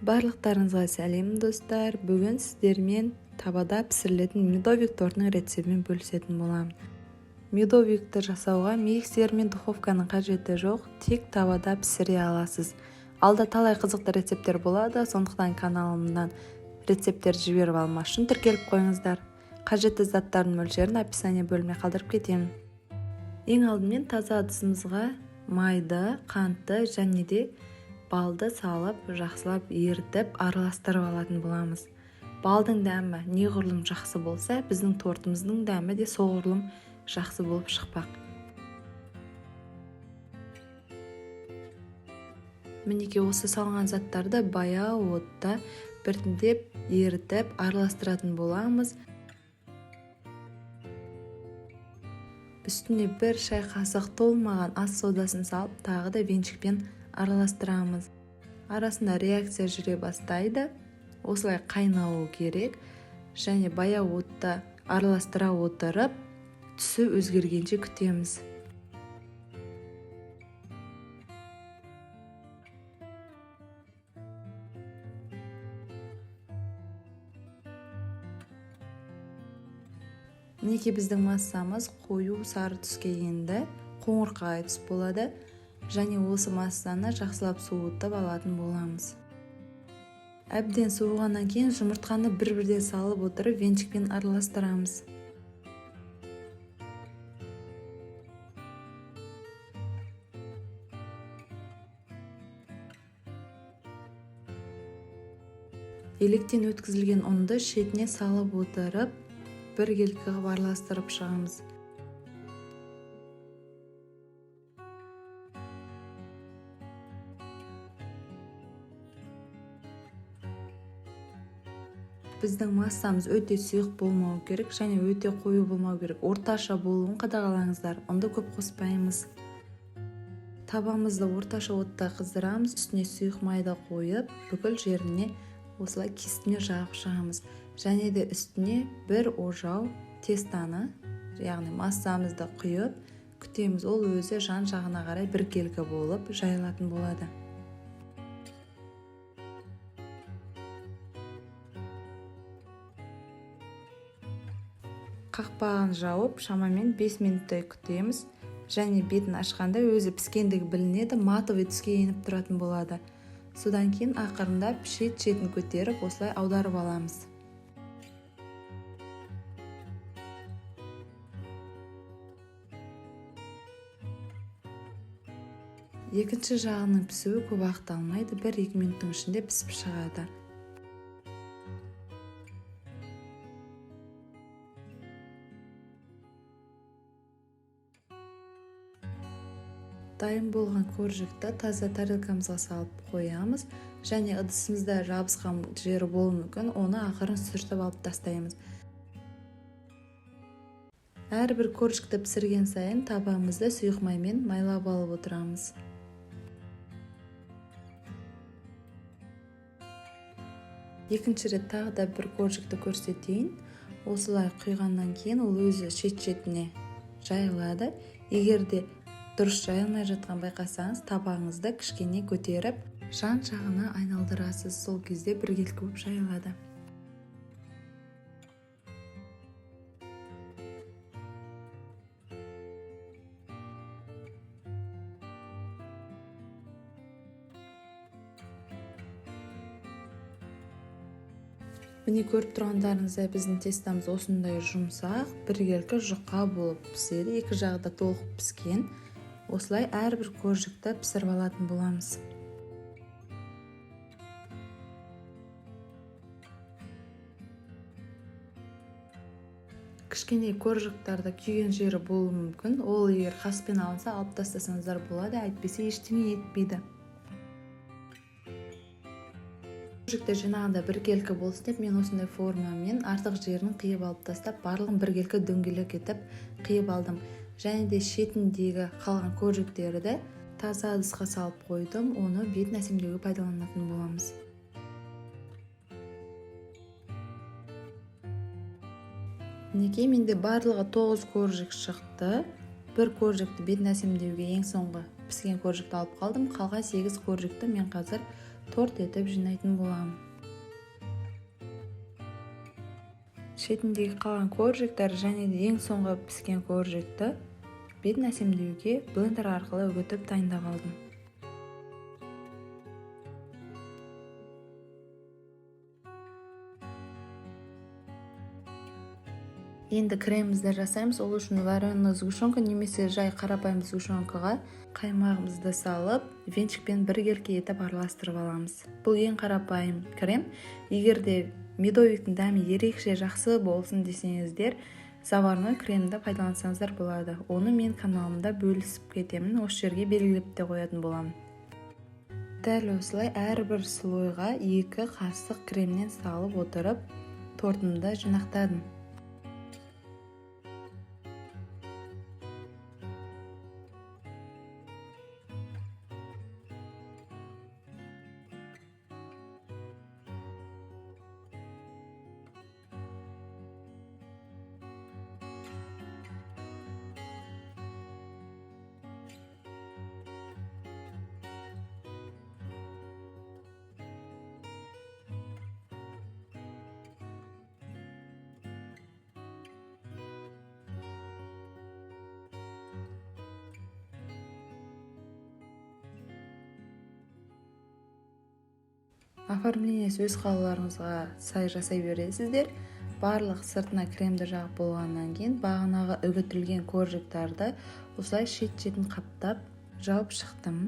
Барлықтарыңызға сәлем достар. Бүгін сіздермен табада пісірілетін медовик тортының рецептімен бөлісетін боламын. Медовикті жасауға миксер мен духовканың қажеті жоқ, тек табада пісіре аласыз. Алда талай қызықты рецепттер болады, сондықтан каналымнан рецепттер жіберіп алмас үшін тіркеліп қойыңыздар. Қажетті заттардың мөлшерін описание бөліміне қалдырып кетемін. Ең алдымен таза ыдысымызға майды, қантты және де балды салып, жақсылап ерітіп, араластырып алатын боламыз. Балдың дәмі неғұрлым жақсы болса, біздің тортымыздың дәмі де соғұрлым жақсы болып шықпақ. Мінекей осы салған заттарды баяу отта біртіндеп ерітіп, араластыратын боламыз. Үстіне бір шай қасық толмаған ас содасын салып, тағы да венчикпен араластырамыз. Арасында реакция жүре бастайды. Осылай қайнауы керек. Және баяу отта араластыра отырып, түсі өзгергенше күтеміз. Мінекей біздің массамыз қою сары түске енді, қоңырқай түс болады. Және осы массаны жақсылап суытып алатын боламыз. Әбден суығаннан кейін жұмыртқаны бір-бірден салып отырып венчикпен араластырамыз. Електен өткізілген ұнды шетіне салып отырып, біркелкі қылып араластырып шығамыз. Біздің массамыз өте сұйық болмау керек және өте қою болмау керек. Орташа болуын қадағалаңыздар. Ұнды көп қоспаймыз. Табамызды орташа отта қыздырамыз. Үстіне сұйық майды қойып, бүкіл жеріне осылай кестіне жағып шығамыз. Және де үстіне бір ожау тестаны, яғни массамызды құйып, күтеміз. Ол өзі жан-жағына қарай біркелкі болып жайылатын болады. Қақпағын жауып, шамамен 5 минуттай күтеміз. Және бетін ашқанда өзі піскендігі білінеді, матовый түске еніп тұратын болады. Содан кейін ақырындап шетін көтеріп, осылай аударып аламыз. Екінші жағының пісуі көп уақыт алмайды, 1-2 минуттың ішінде пісіп шығады. Дайын болған коржикті таза тарелкамызға салып қоямыз. Және ыдысымызда жабысқан жері болуы мүмкін, оны ақырын сүртіп алып тастаймыз. Әрбір коржикті пісірген сайын табамызды сұйық маймен майлап алып отырамыз. Екінші рет тағы да бір коржикті көрсетейін. Осылай құйғаннан кейін ол өзі шет-шетіне жайылады. Егер де дұрыс жайылмай жатқан байқасаңыз, табағыңызды кішкене көтеріп, жан-жағына айналдырасыз. Сол кезде біркелкі болып жайылады. Міне көріп тұрғандарыңыздай біздің тестамыз осындай жұмсақ, біркелкі жұқа болып піседі. Екі жағы да толық піскен. Осылай әрбір коржикті пісіріп алатын боламыз. Кішкене коржиктарда күйген жері болуы мүмкін. Ол егер қаспен алынса, алып тастасаңыздар болады, әйтпесе ештеңе етпейді. Коржикті жинағанда біркелкі болсын деп, мен осындай формамен артық жерін қиып алып тастап, барлығын біркелкі дөңгелек етіп қиып алдым. Және де шетіндегі қалған коржиктерді таза ыдысқа салып қойдым. Оны бетін әсемдеуге пайдаланатын боламыз. Мінекей менде барлығы 9 коржик шықты. Бір коржикті бетін әсемдеуге ең соңғы піскен коржикті алып қалдым. Қалған 8 коржикті мен қазір торт етіп жинайтын боламын. Шетіндегі қалған коржиктер және де ең соңғы піскен коржикті бетін әсемдеуге блендер арқылы үгітіп дайындап алдым. Енді кремімізді жасаймыз. Ол үшін вареный сгущенка немесе жай қарапайым сгущенкаға қаймағымызды салып, венчикпен біркелкі етіп араластырып аламыз. Бұл ең қарапайым крем. Егер де медовиктің дәмі ерекше жақсы болсын десеңіздер, заварной кремді пайдалансаңыздар болады. Оны мен каналымда бөлісіп кетемін, осы жерге белгілеп те қоятын боламын. Дәл осылай әрбір слойға 2 қасық кремнен салып отырып, тортымды жинақтадым. Оформлениесі өз қалауларыңызға сай жасай бересіздер. Барлық сыртына кремді жағып болғаннан кейін бағанағы үгітілген коржиктарды осылай шет-шетін қаптап жауып шықтым.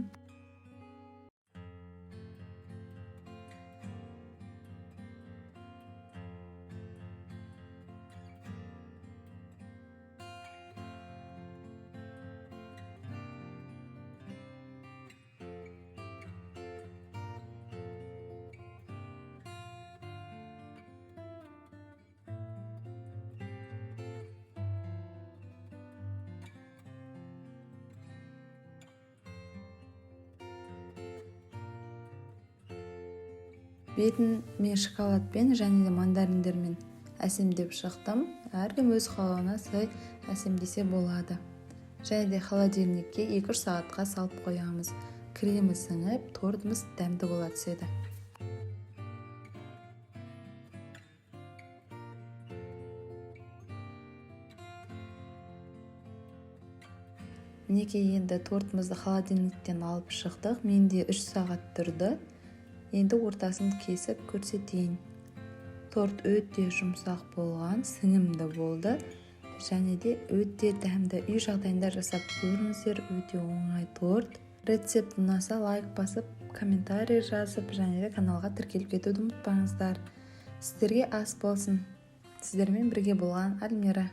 Бетін мен шоколадпен және де мандариндермен әсемдеп шықтым. Әркім өз қалауына сай әсемдесе болады. Және де холодильникке 2-3 сағатқа салып қоямыз. Кремі сіңіп, тортымыз дәмді бола түседі. Мінекей енді тортымызды холодильниктен алып шықтық. Менде 3 сағат тұрды. Енді ортасын кесіп көрсетейін. Торт өте жұмсақ болған, сіңімді болды. Және де өте дәмді. Үй жағдайында жасап көріңіздер, өте оңай торт. Рецепт ұнаса лайк басып, комментарий жазып, және де каналға тіркеліп кетуді ұмытпаңыздар. Сіздерге ас болсын. Сіздермен бірге болған Альмира.